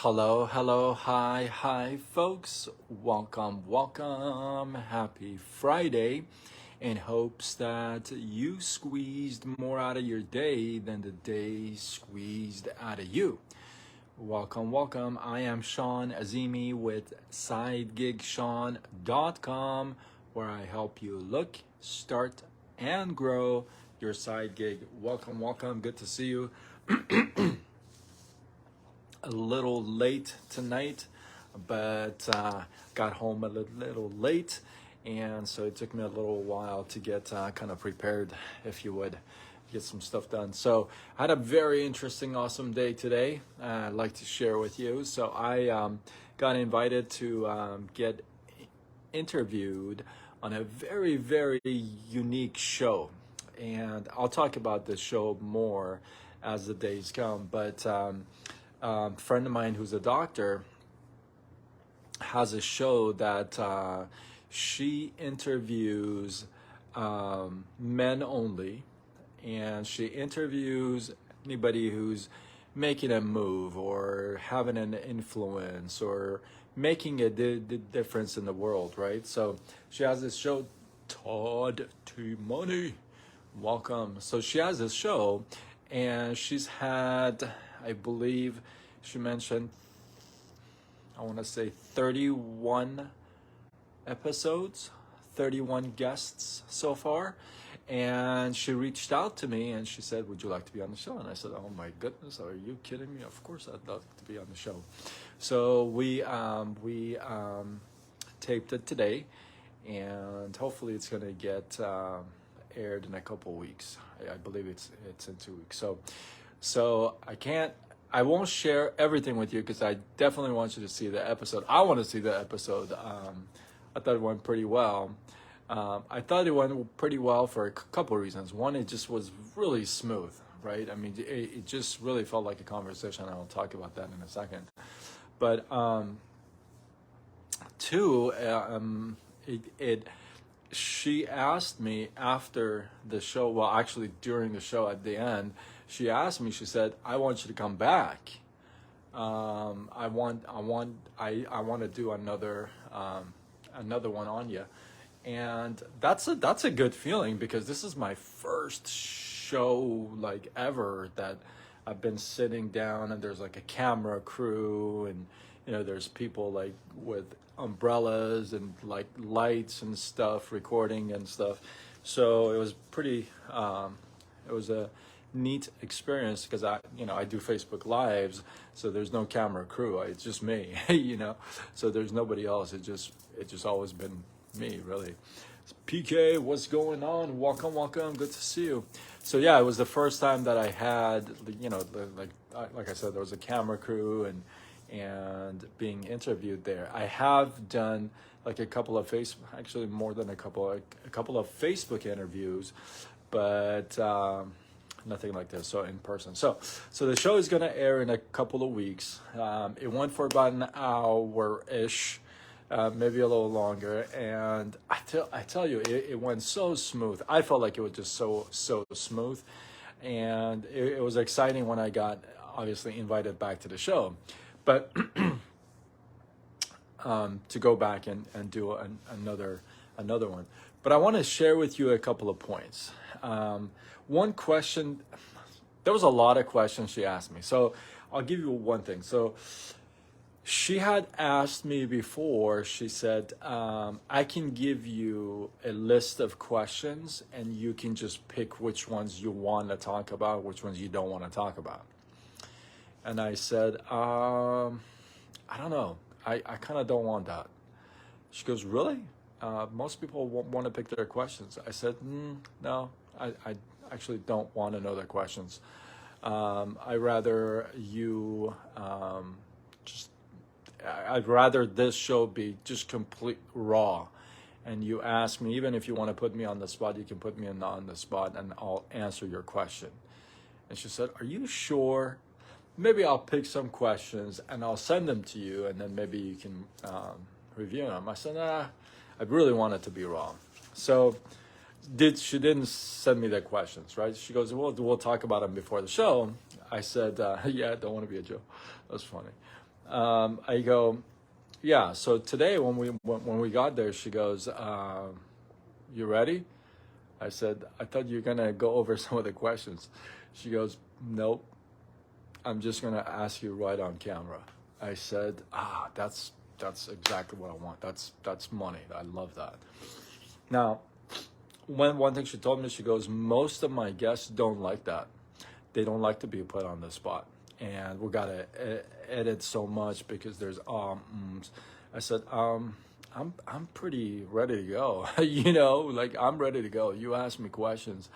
Hello, hello, hi, folks. Welcome. Happy Friday. In hopes that you squeezed more out of your day than the day squeezed out of you. Welcome. I am Sean Azimi with SideGigSean.com, where I help you look, start, and grow your side gig. Welcome. Good to see you. A little late tonight, but got home a little late, and so it took me a little while to get kind of prepared, if you would, get some stuff done. So I had a very interesting, awesome day today. I'd like to share with you. So I got invited to get interviewed on a very unique show, and I'll talk about this show more as the days come. But friend of mine who's a doctor has a show that she interviews men only, and she interviews anybody who's making a move or having an influence or making a difference in the world, right? So she has this show, Todd T Money. Welcome. So she has this show, and she's had, I believe she mentioned, I want to say 31 episodes, 31 guests so far. And she reached out to me and she said, "Would you like to be on the show?" And I said, "Oh my goodness, are you kidding me? Of course I'd love to be on the show." So we taped it today, and hopefully it's going to get aired in a couple weeks. I believe it's in 2 weeks. So I won't share everything with you because I definitely want you to see the episode. I want to see the episode. I thought it went pretty well. I thought it went pretty well for a couple of reasons. One, it just was really smooth, right? I mean, it just really felt like a conversation. I'll talk about that in a second. But two, she asked me after the show, well, actually during the show at the end, she asked me, she said, "I want you to come back. I want to do another one on you." And that's a good feeling, because this is my first show like ever that I've been sitting down and there's like a camera crew, and there's people like with umbrellas and like lights and stuff recording and stuff. So it was pretty it was a neat experience, because I do Facebook lives, so there's no camera crew. It's just me. So there's nobody else. It just always been me, really. PK, what's going on? Welcome. Good to see you. So yeah, it was the first time that I had, like I said, there was a camera crew and being interviewed there. I have done like a couple of actually more than a couple of Facebook interviews, but nothing like this. So in person. So the show is going to air in a couple of weeks. It went for about an hour-ish. Maybe a little longer, and I tell you, it went so smooth. I felt like it was just so smooth, and it was exciting when I got obviously invited back to the show, but to go back and do another one. But I want to share with you a couple of points. One question, there was a lot of questions she asked me, so I'll give you one thing. So she had asked me before, she said, I can give you a list of questions and you can just pick which ones you want to talk about, which ones you don't want to talk about. And I said, I don't know. I kind of don't want that. She goes, "Really? Most people want to pick their questions." I said, no, I actually don't want to know their questions. I'd rather this show be just complete raw, and you ask me, even if you want to put me on the spot, you can put me on the spot and I'll answer your question. And she said, "Are you sure? Maybe I'll pick some questions and I'll send them to you, and then maybe you can review them." I said, "Nah, I really want it to be raw." So she didn't send me the questions, right? She goes, "Well, we'll talk about them before the show." I said, "Yeah, I don't want to be a Joe." That's funny. I go, yeah. So today when we got there, she goes, "You ready?" I said, "I thought you were gonna go over some of the questions." She goes, "Nope. I'm just gonna ask you right on camera." I said, that's exactly what I want. That's money. I love that. Now, one thing she told me, she goes, most of my guests don't like that. They don't like to be put on the spot, and we gotta edit so much because there's ums. I said, I'm pretty ready to go. You know, like I'm ready to go. You ask me questions.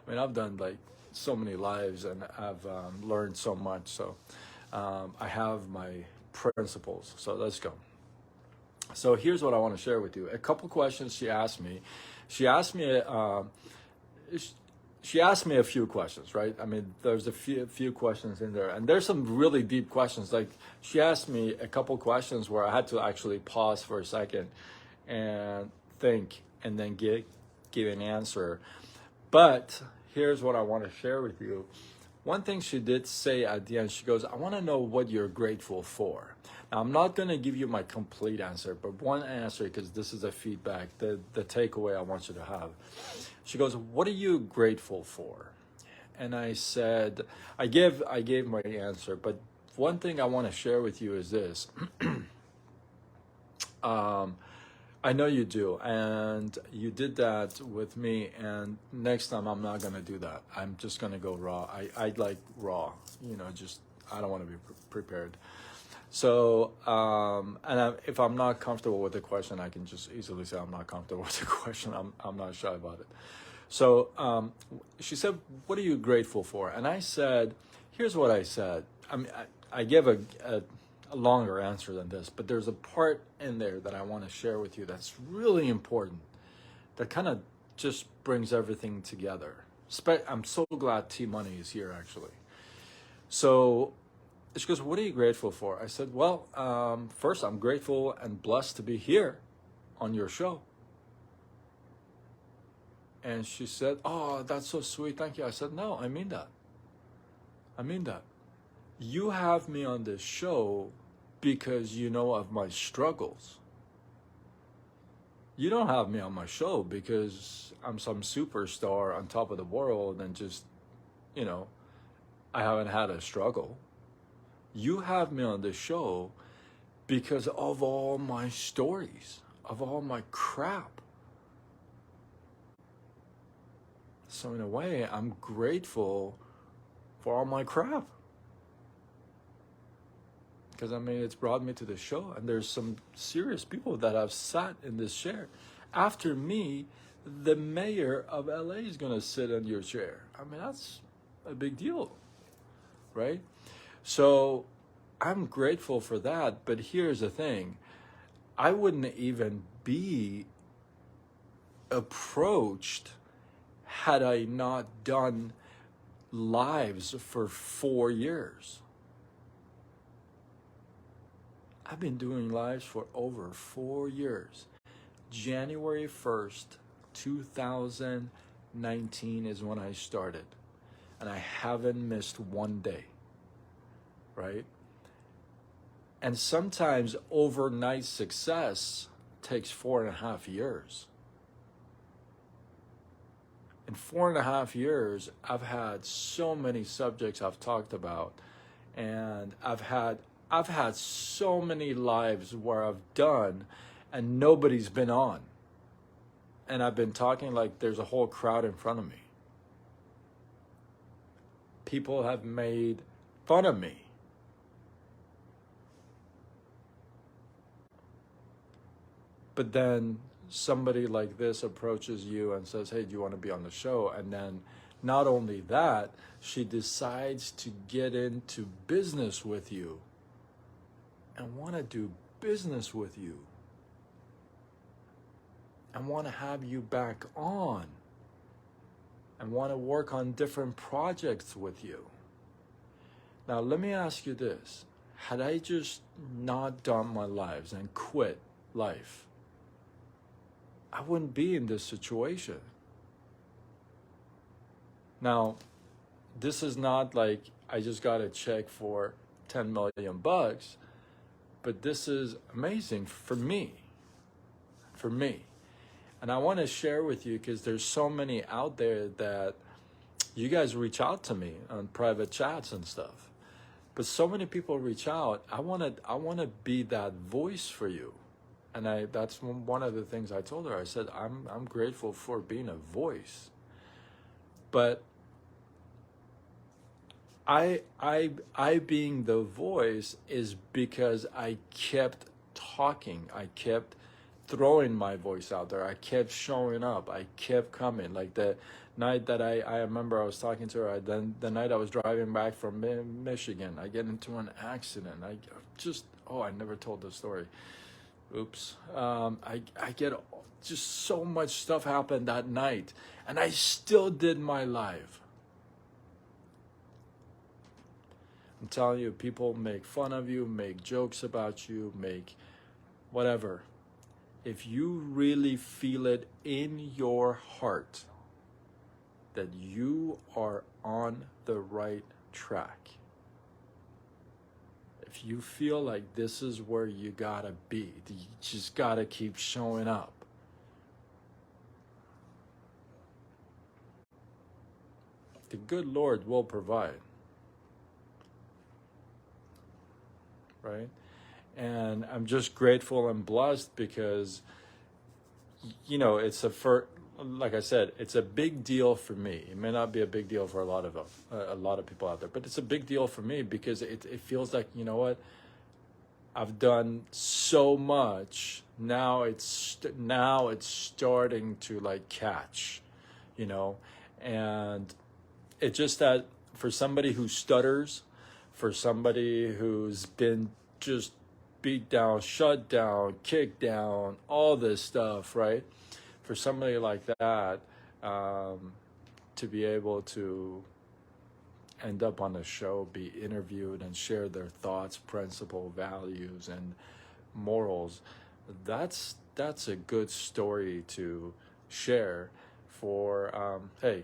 I mean, I've done like so many lives, and I've learned so much. So I have my principles. So let's go. So here's what I want to share with you. A couple questions she asked me. She asked me. She asked me a few questions, right? I mean, there's a few questions in there, and there's some really deep questions. Like she asked me a couple questions where I had to actually pause for a second and think, and then give an answer. But here's what I want to share with you. One thing she did say at the end, she goes, "I want to know what you're grateful for." Now, I'm not going to give you my complete answer, but one answer, because this is a feedback, the takeaway I want you to have. She goes, "What are you grateful for?" And I said, I gave my answer, but one thing I want to share with you is this. I know you do, and you did that with me, and next time I'm not gonna do that. I'm just gonna go raw. I like raw, you know, just I don't want to be prepared. So, if I'm not comfortable with the question, I can just easily say I'm not comfortable with the question. I'm not shy about it. So she said, "What are you grateful for?" And I said, "Here's what I said." I mean, I gave a longer answer than this, but there's a part in there that I want to share with you that's really important. That kind of just brings everything together. I'm so glad T Money is here, actually. So she goes, "What are you grateful for?" I said, "Well, first, I'm grateful and blessed to be here on your show." And she said, "Oh, that's so sweet. Thank you." I said, "No, I mean that. I mean that. You have me on this show because you know of my struggles. You don't have me on my show because I'm some superstar on top of the world and just, you know, I haven't had a struggle. You have me on this show because of all my stories, of all my crap. So in a way, I'm grateful for all my crap. Because I mean, it's brought me to the show, and there's some serious people that have sat in this chair. After me, the mayor of LA is gonna sit in your chair. I mean, that's a big deal, right? So I'm grateful for that. But here's the thing: I wouldn't even be approached had I not done lives for 4 years. I've been doing lives for over 4 years. January 1st, 2019 is when I started. And I haven't missed one day, right? And sometimes overnight success takes 4.5 years. In 4.5 years, I've had so many subjects I've talked about, and I've had so many lives where I've done and nobody's been on. And I've been talking like there's a whole crowd in front of me. People have made fun of me. But then somebody like this approaches you and says, "Hey, do you want to be on the show?" And then not only that, she decides to get into business with you and want to do business with you and want to have you back on and want to work on different projects with you. Now, let me ask you this. Had I just not done my lives and quit life, I wouldn't be in this situation. Now, this is not like I just got a check for 10 million bucks. but this is amazing for me. For me. And I want to share with you because there's so many out there that you guys reach out to me on private chats and stuff. But so many people reach out. I want to be that voice for you. And that's one of the things I told her. I said, I'm grateful for being a voice. But I being the voice is because I kept talking. I kept throwing my voice out there. I kept showing up. I kept coming. Like the night that I remember I was talking to her, the night I was driving back from Michigan, I get into an accident. I never told the story. Oops. I get just so much stuff happened that night, and I still did my live. I'm telling you, people make fun of you, make jokes about you, make whatever. If you really feel it in your heart that you are on the right track, if you feel like this is where you gotta be, you just gotta keep showing up, the good Lord will provide, right? And I'm just grateful and blessed because, like I said, it's a big deal for me. It may not be a big deal for a lot of people out there, but it's a big deal for me because it feels like, you know what? I've done so much. Now it's starting to like catch, and it's just that for somebody who stutters, for somebody who's been just beat down, shut down, kicked down, all this stuff, right? For somebody like that, to be able to end up on a show, be interviewed and share their thoughts, principle, values, and morals, that's a good story to share for, hey,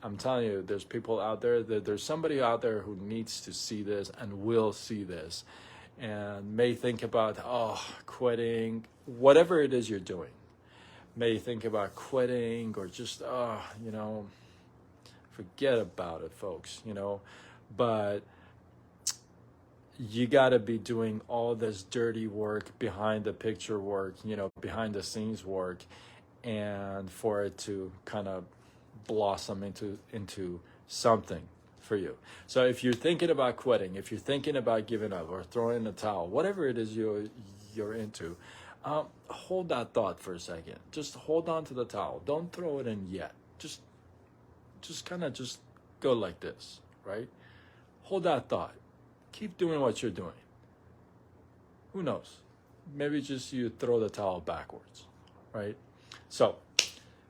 I'm telling you, there's people out there, there's somebody out there who needs to see this and will see this and may think about, quitting, whatever it is you're doing. May think about quitting or just, forget about it, folks, But you got to be doing all this dirty work, behind the picture work, behind the scenes work, and for it to kind of blossom into something for you. So if you're thinking about quitting, if you're thinking about giving up or throwing in the towel, whatever it is you're into, hold that thought for a second. Just hold on to the towel. Don't throw it in yet. Just kind of just go like this, right? Hold that thought. Keep doing what you're doing. Who knows? Maybe just you throw the towel backwards, right? So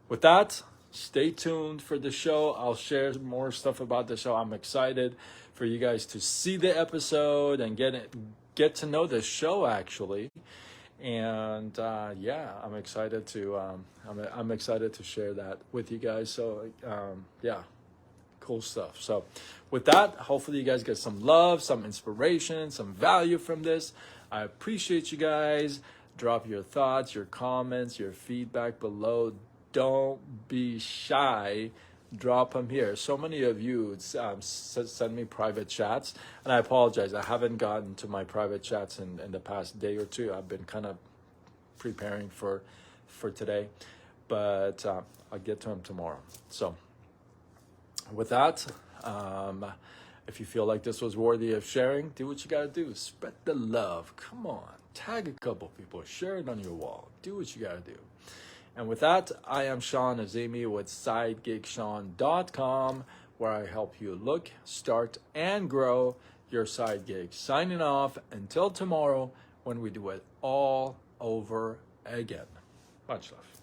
with that, stay tuned for the show. I'll share more stuff about the show. I'm excited for you guys to see the episode and get to know the show actually. And I'm excited to I'm excited to share that with you guys. So cool stuff. So with that, hopefully you guys get some love, some inspiration, some value from this. I appreciate you guys. Drop your thoughts, your comments, your feedback below. Don't be shy. Drop them here. So many of you send me private chats, and I apologize. I haven't gotten to my private chats in the past day or two. I've been kind of preparing for today, but I'll get to them tomorrow. So with that, if you feel like this was worthy of sharing, do what you got to do. Spread the love. Come on. Tag a couple people. Share it on your wall. Do what you got to do. And with that, I am Sean Azimi with SideGigSean.com, where I help you look, start, and grow your side gig. Signing off until tomorrow when we do it all over again. Much love.